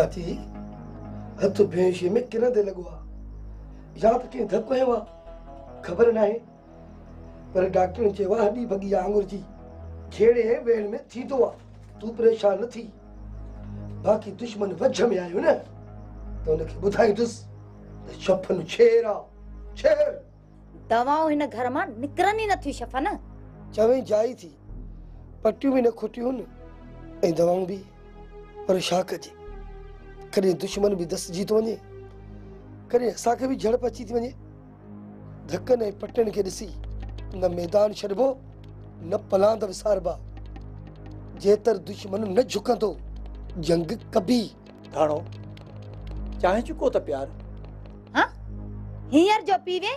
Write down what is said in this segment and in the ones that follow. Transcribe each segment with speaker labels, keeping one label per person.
Speaker 1: चाची हथ भेंशी में किन दे लगो आ या तो के धक्को है वा खबर ना है पर डॉक्टर ने चवा हड्डी भगी आंगुर जी खेड़े वेल में थी तो तू परेशान न थी बाकी दुश्मन वझ में आयो न तो उनके बुधाई दुस शफन छेरा छेर
Speaker 2: दवाओं हिन घर मां निकरन ही न थी शफन
Speaker 1: चवे जाई थी पट्टियूं भी न खुटियूं न ऐं दवाऊं भी पर छा कजे कॾहिं दुश्मन भी दसजी थो वञे कॾहिं असांखे भी झड़प अची थी वञे धकनि ऐं पटनि खे ॾिसी न मैदान छॾिबो न पलांद विसारबा जेतर दुश्मन न झुकंदो जंग कभी
Speaker 3: धाणो चाहे चुको त प्यार
Speaker 2: हां हींअर जो पीवे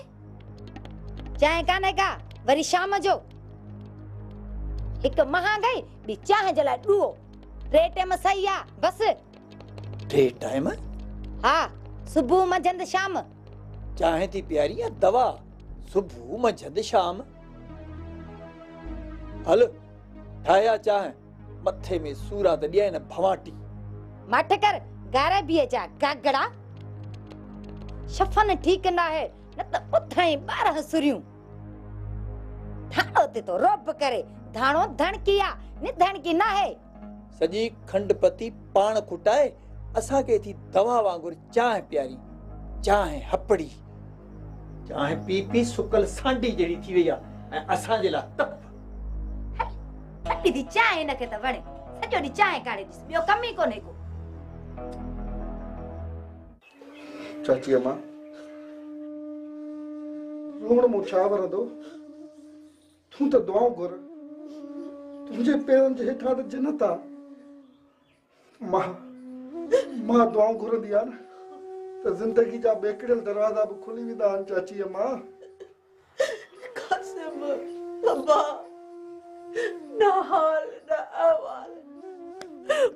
Speaker 2: चाहे काने का वरी शाम जो एक महांगाई बि चाहे जे लाइ ॾुओ टे टाइम सही आ बस
Speaker 3: टे टाइम
Speaker 2: हाँ सुबह मंझंद शाम
Speaker 3: चाहे थी प्यारी या दवा सुबह मंझंद शाम हल ठाया चाहे मथे में सूरा त ॾिए न भवाटी
Speaker 2: मठ कर गारे बिए जा गागड़ा शफन ठीक ना है न त उथई 12 सुरियूं धाणो ते तो रोब करे धाणो धणकिया नि धणकी ना है
Speaker 3: सजी खंडपति पाण खुटाए असा के थी दवा वांगुर चाहे प्यारी चाहे हपड़ी चाहे पी पी सुकल सांडी जड़ी थी वई आ असा जे ला तप
Speaker 2: हट्टी दी चाहे न के त वणे सजो दी चाहे काढे दिस बियो कमी कोने को
Speaker 1: चाची अम्मा रोण मो छा वरंदो तूं त दुआऊं घुर तुंहिंजे पेरनि जे हेठां त जन्नत आ मां दुआऊं घुरंदी आ न त जिंदगी जा बेकड़ियल दरवाजा भी खुली वेंदा आहिनि चाची अम्मा
Speaker 4: कासिम अब्बा ना हाल ना अहवाल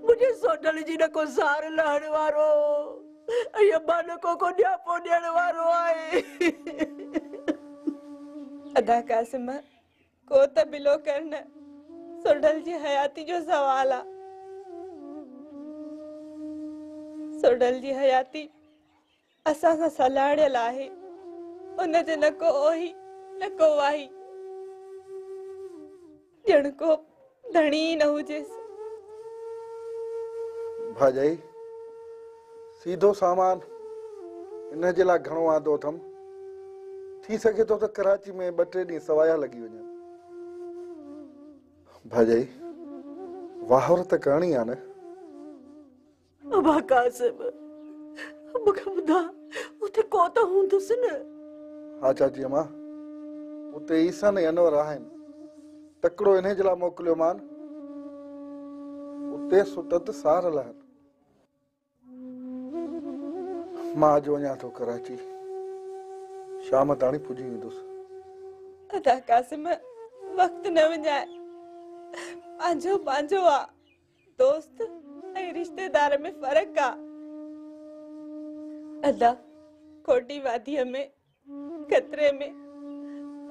Speaker 4: मुझे सोडल जी न को सार लहण वारो ऐं अब्बा न को न्यापो ॾियण वारो आहे
Speaker 5: अदा कासिम को त बिलो करन सोडल जी हयाती जो सवाल आ सोडल जी हयाती असा का सलाड़ियल आहे उन जे न को ओही न को वाही जण को धणी न हुजेस
Speaker 1: भाजाई सीधो सामान इन जे लाइ घणो आंदो अथम थी सके तो त कराची में 2-3 ॾींहं सवाया लगी वञनि भाजाई वाहर त करणी आहे न
Speaker 4: अब्बा कासिम मूंखे ॿुधा उते को त हूंदुसि न
Speaker 1: हाँ चाची अम्मा उते ईसन ऐं अनवर आहिनि तकिड़ो इन्हे जे लाइ मोकिलियो मान उते सुटत सार लहनि मां अॼु वञा थो कराची शाम ताणी पुॼी वेंदुसि
Speaker 5: अदा कासिम वक्त न वञाए पंहिंजो पंहिंजो आ दोस्त ऐं रिश्तेदार में फर्क आ अदा खोटी वादीअ में खतरे में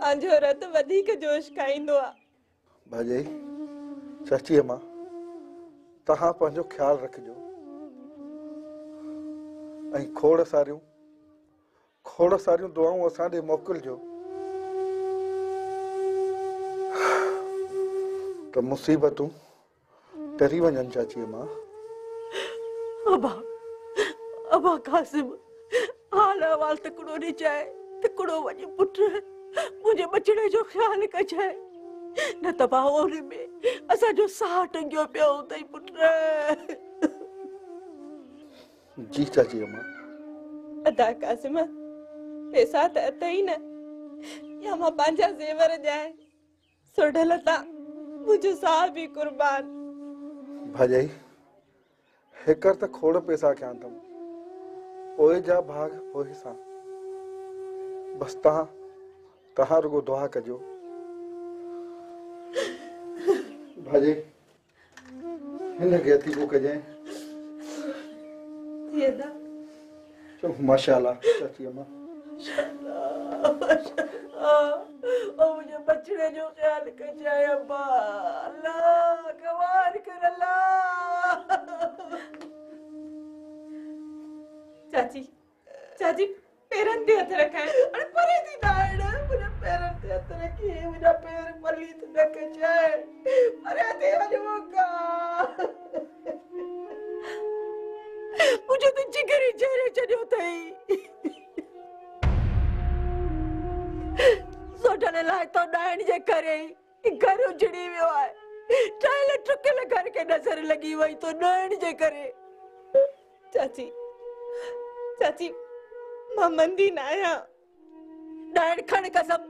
Speaker 5: पंहिंजो रत वधीक जोश खाईंदो आ
Speaker 1: भाॼाई चाची अम्मा तव्हां पंहिंजो ख्यालु रखिजो ऐं खोड़ सारियूं दुआऊं असां ॾे मोकिलिजो त मुसीबतूं टरी वञनि चाची अम्मा
Speaker 4: अब्बा कासिम हाल अहवाल तकिड़ो ॾिजाए चाहे तकिड़ो वञी पुट मुंहिंजे बचड़े जो ख्यालु कजाए न त बाहोर में असांजो साह टंगियो पियो अथई पुट
Speaker 1: जी चाची अम्मा
Speaker 5: अदा कासिम पैसा त अथई न या मां पंहिंजा ज़ेवर ॾियां सोढल तां मुंहिंजो साह बि कुर्बान
Speaker 1: भाॼाई हेकर त खोड़ पैसा कया अथम पोइ जा भाग पोइ सां बस तव्हां रुगो दुआ कजो भाॼाई हिन खे अती को कजांइ चलो माशाल्लाह चाची अम्मा
Speaker 4: मुझे बचड़े जो ख्याल कजाए अब्बा अल्लाह गवार कर अल्लाह
Speaker 5: चाची चाची पेरन ते हथ रखाए अरे परे थी नाड़ मुझे पेरन ते हथ रखी मुझे पैर पलीत न कचाए परे थी वजूगा मुझे तो जिगरी चेहरे चढ़ियो थई सोचने लाए तो डायन जे करे घर उजड़ी वियो है टाइल ठुकल घर के नजर लगी वही तो डायन जे करे चाची चाची मां मंदी ना आया डायन खण कसम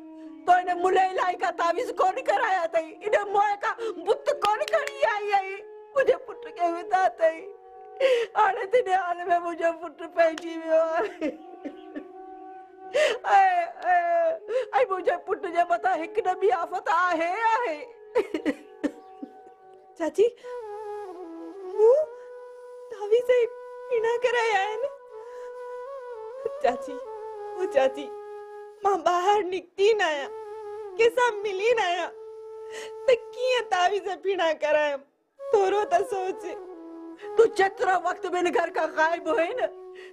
Speaker 5: तो इने मुले लाई का तावीज कौन कराया थई इने मोए का बुत कौन करी आई आई मुझे पुट के विदा थई आने तिने हाल में मुझे पुट पैजी वियो आई मुझे पुट जे बता हिक न भी आफत आहे चाची मु तावी से पीना कराया है ना चाची वो चाची मां बाहर निकती ना आया कैसा मिली ना आया तो किया तावी से पीना कराया तोरो तो सोच तू चतरा वक्त में घर का गायब होए ना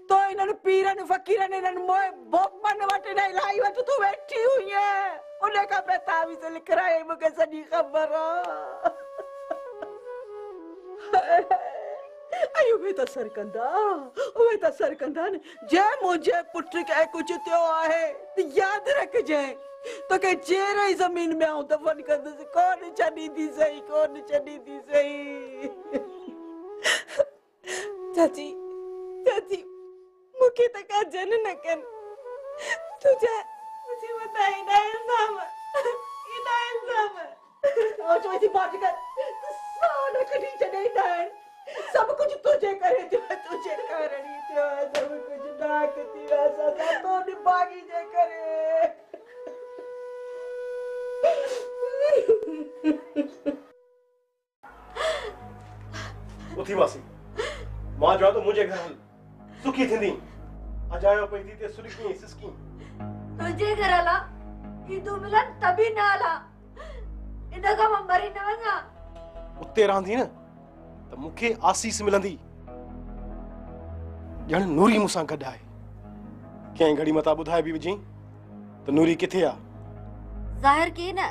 Speaker 5: तो इन्हन पीरन फकीरन इन्हन मोए बोपन वट नहीं लाई वट तू बैठी हुई है उन्हें का बेतावी से लिख रहा है मुझे सनी खबर अयो वे तो सरकंदा ने जे मुझे पुत्र के कुछ त्यो आहे तो याद रख जे तो के जेरे जमीन में आऊं तो फोन कर दे कौन चनी दी सही चाची चाची मुझे तक जन न कर तुझे मुझे बताई ना इल्जाम और जो ऐसी बात कर सारा कटी चले डाल सब कुछ तुझे करे जो तुझे करनी जो सब कुछ डाक तेरा सदा तो निभागी जे करे
Speaker 6: उथी मासी मां जो तो मुझे घर सुखी थी अजायो पई थी ते सुरकी सिसकी
Speaker 2: तुझे घर आला ईदू मिलन तभी ना आला इनका मरी न वना
Speaker 6: उते रहंदी न त मुखे आसीस मिलंदी जण नूरी मुसा गड आहे कंहिं घड़ी मता बुधाए भी विझी त नूरी किथे आ
Speaker 7: ज़ाहिर की न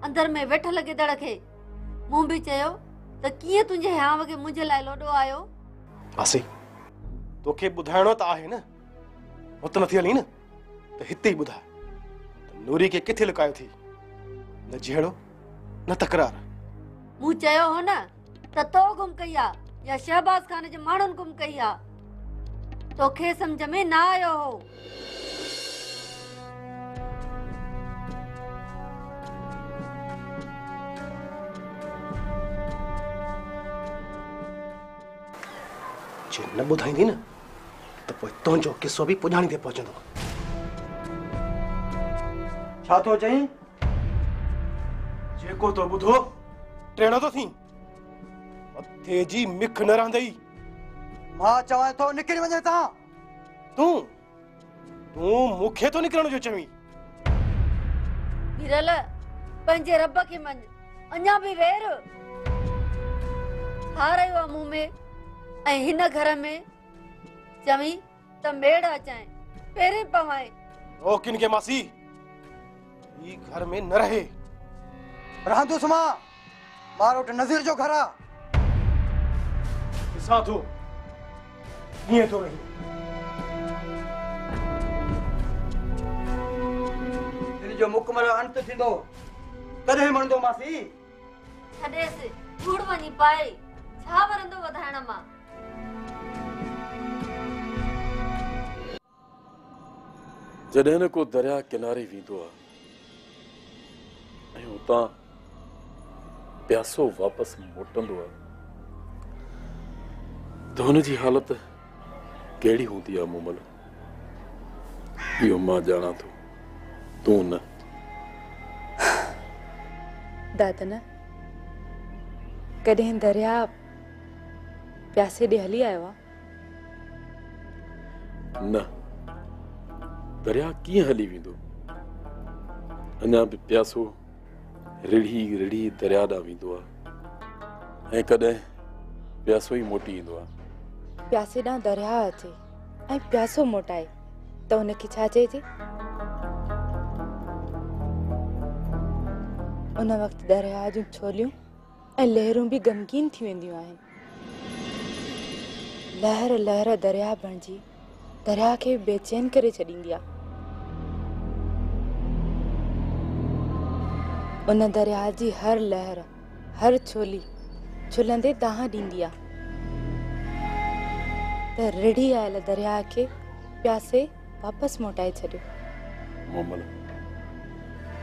Speaker 7: अंदर में वेठल गिदड़ खे मूं भी चयो त कीअं तुंहिंजे हाँ वगे मुंहिंजे लाइ लोॾो आयो
Speaker 6: मासी तोखे बुधाइणो त आहे न हुत नथी हली न त हिते ई बुधा नूरी के किथे लुकायो थी न जहिड़ो न तकरार
Speaker 7: मूं चयो हो न त तो गुम कई आ या शहबाज खान जे माण्हुनि गुम कई आ तोखे सम्झ में न आयो हो
Speaker 6: जे न बुधाईंदी न त पोइ तुंहिंजो किस्सो बि पुॼाणी ते पहुचंदो
Speaker 3: छा थो चई
Speaker 6: जेको तो बुधो टेणो तो थी मथे जी मिख न रहंदई
Speaker 3: मां चवां थो निकिरी वञे ता
Speaker 6: तूं मुखे तो निकरण जो चवी
Speaker 7: विरल पंहिंजे रब खे मञ अञा बि वेर हारायो आहे मुंह में ऐं हिन घर में चवी त मेड़ अचाए पेरे पवाए
Speaker 6: ओ किन के मासी ई घर में न रहे
Speaker 3: रहंदुसि मां मारो नज़ीर जो घर आ
Speaker 6: ॾिसां थो कीअं थो रही
Speaker 3: दिल जो मुकमल अंत थींदो तॾहिं मणंदो मासी
Speaker 7: छॾेसि धूड़ वञी पाए छा वरंदो वधाइण मां
Speaker 8: जॾहिं न को दरिया किनारे वेंदो आहे ऐं उतां प्यासो वापसि मोटंदो आहे त हुनजी हालत कहिड़ी हूंदी आहे मूमल इहो मां ॼाणां थो तूं न
Speaker 5: दादन कॾहिं दरिया प्यासे ॾे हली आयो आहे
Speaker 8: न दरिया कीअं हली वेंदो अञा बि प्यासो रिढ़ी रिढ़ी दरिया ॾांहुं वेंदो आहे ऐं कॾहिं प्यासो ई मोटी ईंदो आहे
Speaker 5: प्यासे ॾांहुं दरिया अचे
Speaker 9: ऐं प्यासो मोटाए त उनखे छा चइजे? उन वक़्तु दरिया जूं छोलियूं ऐं लहरूं बि गमगीन थी वेंदियूं आहिनि। लहर लहर दरिया बणिजी दरिया खे बेचैन करे छॾींदी आहे। उन दरिया जी हर लहर हर छोली छुलंदे दाह ॾींदी आहे त रिढ़ी आयल दरिया खे प्यासे वापसि मोटाए छॾियो।
Speaker 8: मोमल,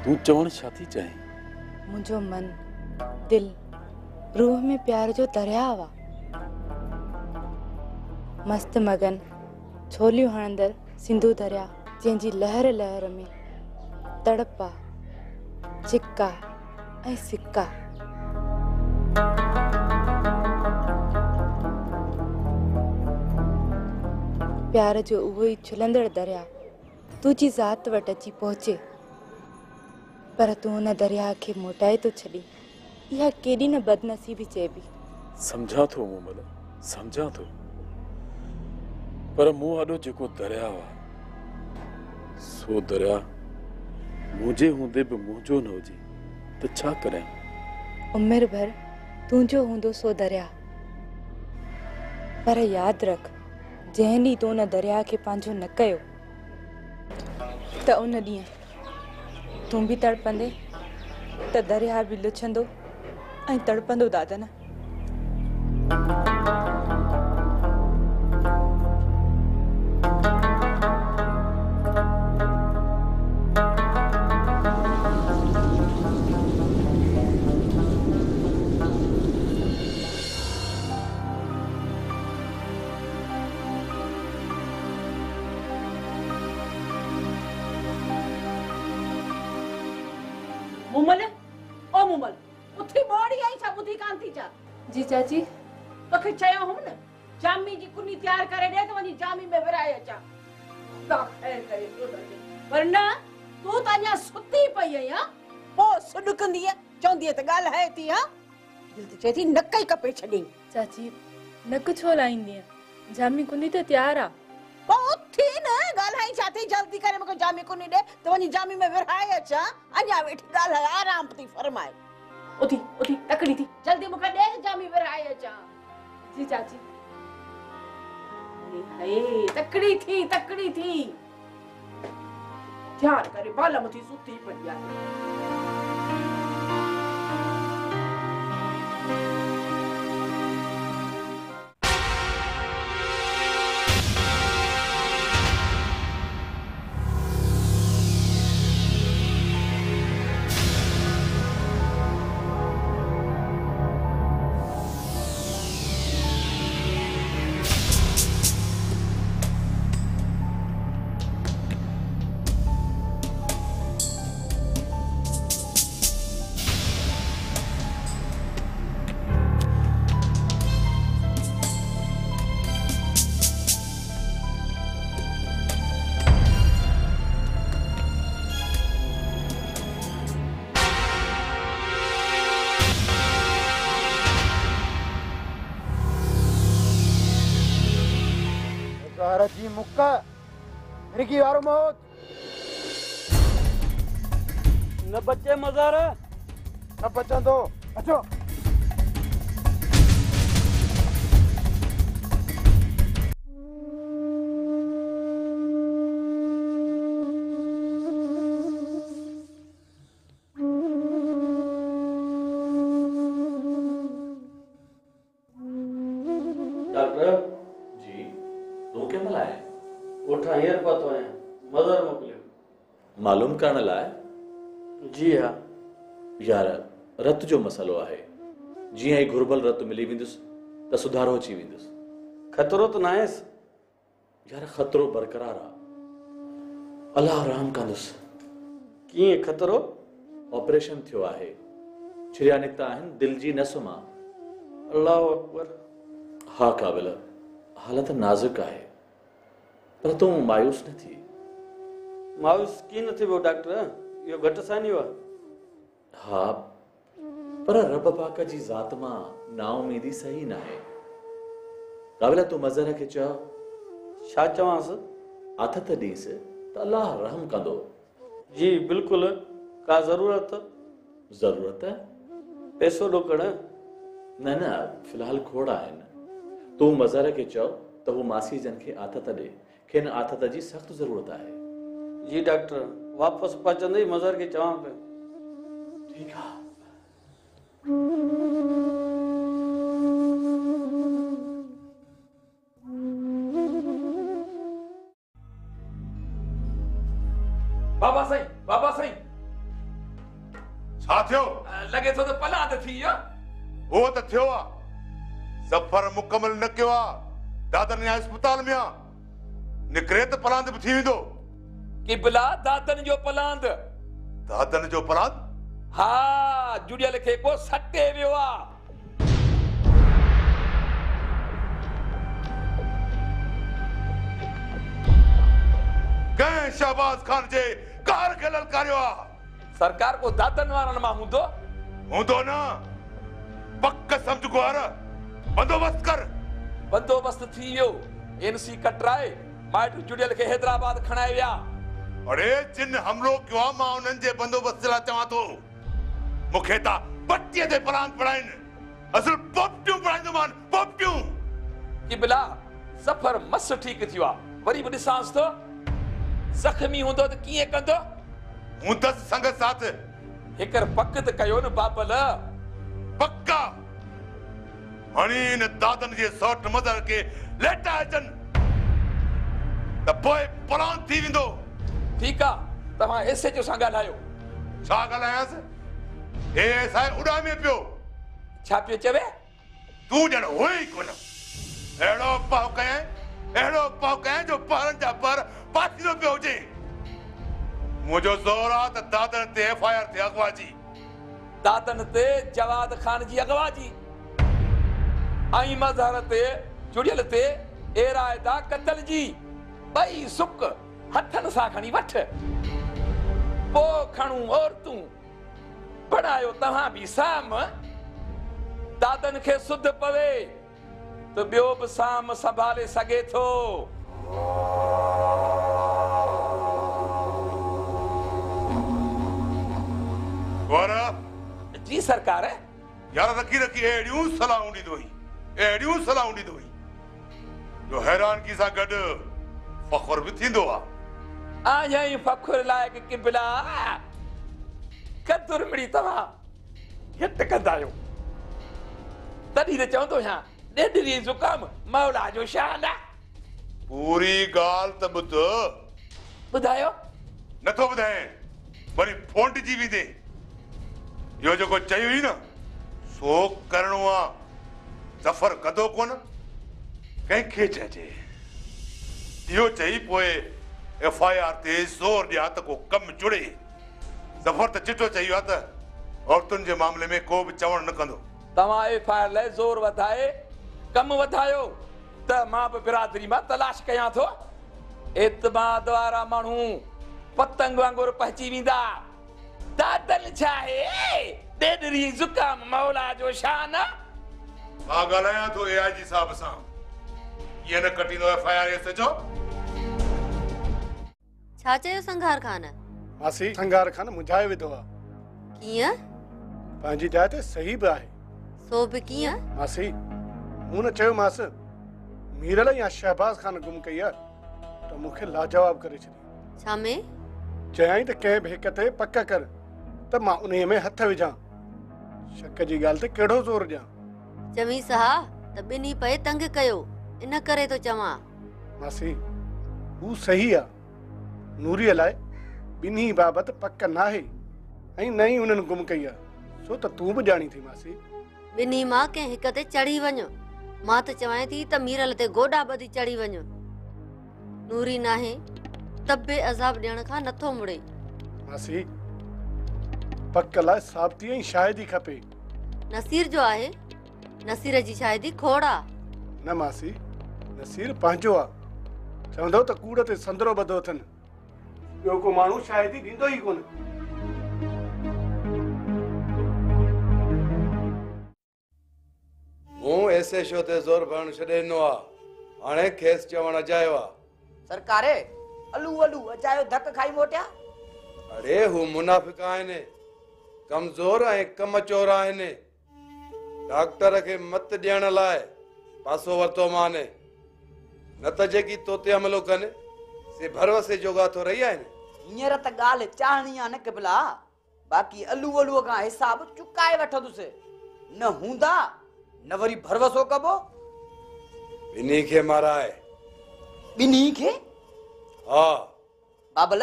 Speaker 8: तूं चवण छा थी चाहीं?
Speaker 9: मुंहिंजो मन दिल रूह में प्यार जो दरियाव आहे। मस्त मगन छोलियूं हणंदड़ सिंधु दरिया जंहिंजी लहर लहर में तड़पा चिका ऐं सिक्का। प्यार जो उहो ई छुलंदड़ दरिया तुंहिंजी ज़ात वटि अची पहुचे, पर तूं उन दरिया खे मोटाए तो छॾी। इहा केॾी न बदनसीबी चइबी।
Speaker 8: समझा थो मोमल, समझा थो, पर मूं वॾो जेको दरिया आहे सो दरिया मुंहिंजे हूंदे बि मुंहिंजो न हुजे त छा करें?
Speaker 9: उमिरि भर तुंहिंजो हूंदो सो दरिया, पर यादि रख जंहिं ॾींहुं तूं उन दरिया खे पंहिंजो न कयो त उन ॾींहुं तूं बि तड़पंदे त दरिया बि लुछंदो ऐं तड़पंदो दादन।
Speaker 4: मुमल, ओ मुमल, उथी बोड़ी आई छा बुधी कान थी छा?
Speaker 9: जी चाची।
Speaker 4: तोखे चयो हुम न जामी जी कुनी तैयार करे दे त वनी जामी में विराए अचा। ता खैर करे तो दे। वरना तू त अञा सुती पई आई हां। पो सुडकंदी है, चौंदी त गाल है थी हां। दिल त चेती नक ही कपे छडी।
Speaker 9: चाची नक छो लाईंदी? जामी कुनी त तैयार आ।
Speaker 4: पो उथी न गाल है छाती जल्दी करे मको जामी कुनी दे त वनी जामी में विराए अचा। अञा वेठी गाल है आराम थी फरमाए। उठी उठी तकड़ी थी जल्दी मके दे जामी विराए अचा।
Speaker 9: जी चाची।
Speaker 4: हाय तकड़ी थी ध्यान करे बाला मथी सुती पड़ी आहे।
Speaker 10: जी मुक्का रिकी वारो मौत न बचे मज़ार न बचंदो। अचो
Speaker 11: डॉक्टर जी तू के मलाए
Speaker 10: उठा हींअर पहुतो आहियां मज़ार मोकिलियो
Speaker 11: मालूम करण लाइ?
Speaker 10: जी हाँ
Speaker 11: यार रत जो मसलो आहे। जीअं ई घुर्बल रत मिली वेंदुसि त सुधारो अची वेंदुसि।
Speaker 10: खतरो तो ना आयसि?
Speaker 11: यार खतरो बरकरार आहे। अल्लाह रहम कंदुसि।
Speaker 10: कीअं खतरो?
Speaker 11: ऑपरेशन थियो आहे। छिरिया निकिता आहिनि दिल जी नस मां।
Speaker 10: अल्लाह अकबर।
Speaker 11: हा काबिल हालत नाज़ुक आहे पर तूं मायूस न थी।
Speaker 10: मायूस कीअं न थी डॉक्टर? इहो घटि सानी आहे।
Speaker 11: हा पर रब पाक जी ज़ात मां नाउमीदी सही न आहे। काबिल तूं मज़र खे चओ
Speaker 10: छा चवांसि?
Speaker 11: आथत ॾींसि त अलाह रहम कंदो।
Speaker 10: जी बिल्कुलु। का ज़रूरत?
Speaker 11: ज़रूरत
Speaker 10: पैसो ॾोकड़?
Speaker 11: न न, फ़िलहाल खोड़ आहिनि। तूं मज़र खे चओ त हू मासी जन खे आथत ॾे। खेनि आथत जी सख़्त ज़रूरत आहे।
Speaker 10: जी डॉक्टर, वापसि पचंदे ई मज़र खे चवां पियो।
Speaker 11: ठीकु आहे।
Speaker 12: बाबा साईं
Speaker 13: छा थियो?
Speaker 12: लॻे थो त पलाद थी वियो।
Speaker 13: उहो त थियो आहे। सफ़र मुकमल न कयो आहे। दादन या अस्पताल में आहे। निकिरे त पलांद बि थी वेंदो।
Speaker 12: किबला दादन जो पलांद?
Speaker 13: दादन जो पलांद?
Speaker 12: हा, जुड़ियल खे को सटे वियो आहे।
Speaker 13: कंहिं शहबाज खान जे कार खे ललकारियो आहे।
Speaker 12: सरकार को दादन वारनि मां हूंदो
Speaker 13: न। पक सम्झ गुआर। बंदोबस्त कर।
Speaker 12: बंदोबस्त थी वियो। एनसी कटराए माइट जुड़ियल खे हैदराबाद खणाए विया।
Speaker 13: अरे जिन हमलो कयो आहे मां उन्हनि जे बंदोबस्त लाइ चवां थो। मूंखे त पटीअ ते पलांद पढ़ाइनि। असुल पोपटियूं पढ़ाईंदोमान, पोपटियूं।
Speaker 12: किबला सफ़र मस ठीक थियो आहे। वरी बि ॾिसांसि थो ज़ख़्मी हूंदो त कीअं कंदो?
Speaker 13: हूंदसि संग साथ।
Speaker 12: हिकर पक त कयो न बाबल।
Speaker 13: पक्का हणी न दादन जे सौट मदर खे लेटा अचनि त पोइ पलांद थी वेंदो।
Speaker 12: ठीकु आहे, तव्हां एसएचओ सां ॻाल्हायो।
Speaker 13: छा ॻाल्हायांसि? हे असां उॾामे पियो।
Speaker 12: छा पियो चवे?
Speaker 13: तूं ॼण हुई ई कोन। अहिड़ो पाउ कयां जो ॿारनि जा ॿार पासीरो पियो हुजे। मुंहिंजो ज़ोर आहे त दादन ते एफआईआर ते अगवा जी।
Speaker 12: दादन ते जवाद खान जी अगवा जी ऐं मज़हर ते जुड़ियल ते एरायदा कतल जी। ॿई सुक हथनि सां खणी वठ। पोइ खणूं औरतूं। बणायो तव्हां बि साम। दादन खे सुध पवे त ॿियो बि साम संभाले सघे थो। जी सरकार।
Speaker 13: यार रखी अहिड़ियूं सलाहूं ॾींदो हुई जो हैरानगी सां गॾु फ़ख्र बि थींदो आहे।
Speaker 12: आया ई फ़ख्र लाइक़ किबला कदुर मिड़ी तव्हां हिट कंदा आहियो। तॾहिं त चवंदो आहियां ॾेढरी ज़ुकाम मौला जो शान आहे।
Speaker 13: पूरी ॻाल्हि त ॿुध।
Speaker 12: ॿुधायो।
Speaker 13: नथो ॿुधाए वरी फोन जी वेंदे। इहो जेको चयो हुई न सो करणो आहे। सफ़र कदो कोन कंहिंखे चइजे। इहो चई पोइ एफआईआर ते ज़ोर ॾिया त को कमु जुड़े। सफ़र त चिठो चई आहे त औरतुनि जे मामले में को बि चवणु न कंदो।
Speaker 12: तव्हां एफआईआर लाइ ज़ोर वधाए कमु वधायो त मां बि बिरादरी मां तलाश कयां थो। एतमाद वारा माण्हू पतंग वांगुरु पहुची वेंदा। दादन छा आहे? ॾेढरी ज़ुकाम मौला जो शान।
Speaker 13: मां ॻाल्हायां थो एआईजी साहब सां। कीअं न कटींदो एफआईआर एसएचओ?
Speaker 7: छा चयो संघार खान?
Speaker 6: मासी संघार खान मुंझाए विधो आहे।
Speaker 7: कीअं?
Speaker 6: पंहिंजी जाइ ते सही बि आहे।
Speaker 7: सो बि कीअं?
Speaker 6: मासी मूं न चयोमांसि मीरल या शहबाज खान गुम कई आहे त मूंखे लाजवाब करे छॾी।
Speaker 7: छा में?
Speaker 6: चयाई त कंहिं बि हिक ते पक कर त मां उन्हीअ में हथ विझां। शक जी ॻाल्हि ते कहिड़ो ज़ोर ॾियां?
Speaker 7: चवी सहा त ॿिन्ही पए तंग कयो इन करे तो चवां।
Speaker 6: मासी हू सही आहे। नूरीअ लाइ ॿिन्ही बाबति पक नाहे ऐं न ई उन्हनि गुम कई आहे। सो त तूं बि ॼाणी थी मासी।
Speaker 7: ॿिन्ही मां कंहिं हिक ते चढ़ी वञो। मां त चवां थी त मीरल ते गोॾा ॿधी चढ़ी वञो। नूरी नाहे तबे अज़ाब ॾियण खां नथो मुड़े।
Speaker 6: मासी पक लाइ साबिती ऐं शाहिदी खपे।
Speaker 7: नसीर जो आहे। नसीर जी शाहिदी खोड़ा।
Speaker 6: न मासी नसीर पंहिंजो आहे। चवंदो त कूड़ ते संदरो ॿधो अथनि। ॿियो को माण्हू शाहिदी ॾींदो ई कोन।
Speaker 14: मूं एसएचओ ते ज़ोर भरण छॾे ॾिनो आहे। हाणे खेसि चवण अजायो आहे। सरकारे अलू अलू अचायो धक खाई मोटिया।
Speaker 15: अरे हू मुनाफिक आहिनि, कमज़ोर ऐं कम चोर आहिनि। डॉक्टर खे मत ॾियण लाइ पासो वरितो माने, न त जेकी तोते हमलो कनि से भरवसे जोगा थो रही आहिनि।
Speaker 14: हींअर त ॻाल्हि चाहणी आहे न कबिला, बाक़ी अलू अलूअ खां हिसाब चुकाए वठंदुसि। न हूंदा न वरी भरवसो कबो।
Speaker 15: ॿिन्ही खे माराए।
Speaker 14: ॿिन्ही खे?
Speaker 15: हा।
Speaker 14: बाबल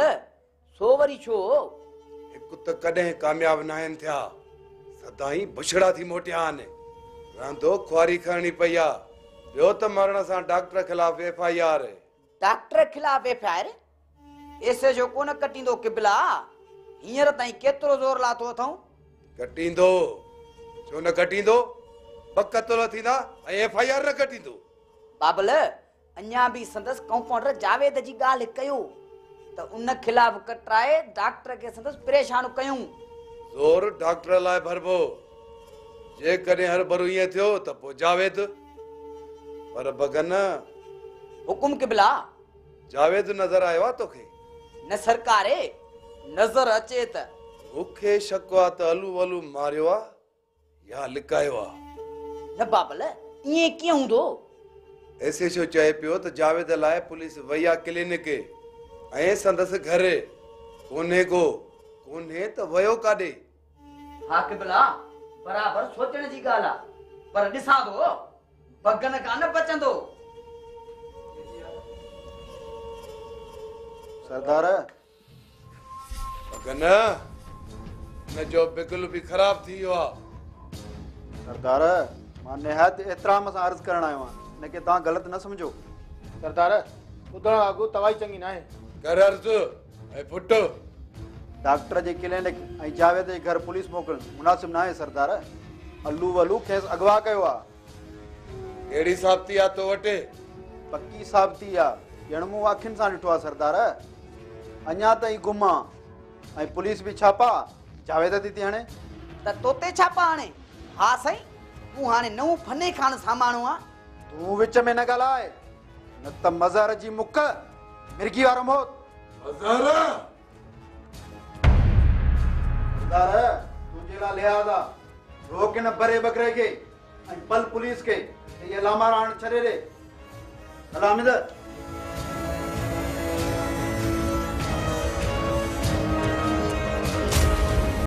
Speaker 14: सो वरी छो?
Speaker 15: हिकु त कॾहिं कामयाब न आहिनि थिया, सदाई बुछड़ा थी मोटिया आहिनि। रांदो खुआरी खणणी पई आहे। ॿियो त मरण सां डॉक्टर खिलाफ FIR।
Speaker 14: डॉक्टर खिलाफ FIR? ऐसे जो कोन कटींदो किबला। हींअर ताईं केतिरो ज़ोर लाथो अथऊं?
Speaker 15: कटींदो छो न कटींदो? 2 क़त्ल थींदा ऐं FIR न कटींदो।
Speaker 14: बाबल अञा बि संदसि कंपाउंडर जावेद जी ॻाल्हि कयो त उन खिलाफ कटराए डॉक्टर खे संदसि परेशान कयूं।
Speaker 15: ज़ोर डॉक्टर लाइ भरबो। जेकॾहिं हर भरू ईअं थियो त पोइ जावेद। पर बगन
Speaker 14: हुकुम किबला।
Speaker 15: जावेद नज़र आयो आहे तोखे?
Speaker 14: न सरकारे, नज़र अचे त।
Speaker 15: मूंखे शक आहे त अलू वलू मारियो आहे या लिकायो आहे।
Speaker 14: न बाबल ईअं कीअं हूंदो?
Speaker 15: ऐसे छो चए पियो त जावेद लाइ पुलिस वई आहे क्लिनिक ऐं संदसि घर। कोन्हे को कोन्हे त वयो काॾे?
Speaker 14: हा किबला, बराबर सोचण जी ॻाल्हि आहे, पर ॾिसां थो बगन खां न बचंदो।
Speaker 15: सरदार बगन न जो बिगुल भी खराब थी वियो आहे।
Speaker 16: सरदार मां निहायत एतिराम सां अर्ज़ करण आयो आहियां, न कि तव्हां ग़लति न सम्झो।
Speaker 6: सरदार ॿुधण अॻु तवाई चङी न आहे।
Speaker 15: कर अर्ज़ ऐं पुट।
Speaker 16: डॉक्टर जे क्लिनिक ऐं जावेद जे घर पुलिस मोकिलणु मुनासिब न आहे सरदार। अलू वलू खेसि अगवा कयो आहे।
Speaker 15: कहिड़ी साबिती आहे तो वटि?
Speaker 16: पक्की साबिती आहे, ॼण मूं अखियुनि सां ॾिठो आहे सरदार। अञा ताईं गुम आहे ऐं पुलिस बि छापा जावेद थी हणे।
Speaker 14: त तोते छापा हाणे? हा साईं, तूं हाणे नऊं फने खान सामाणो आहे।
Speaker 16: तूं विच में न ॻाल्हाए, न त मज़ार जी मुक मिर्गी वारो मौत। सरदार तुंहिंजे लाइ लिहाज़ आहे, रोक न बरे बकरे खे ऐं पल पुलिस खे ये लामा राण छॾे ॾे। हला अमिद।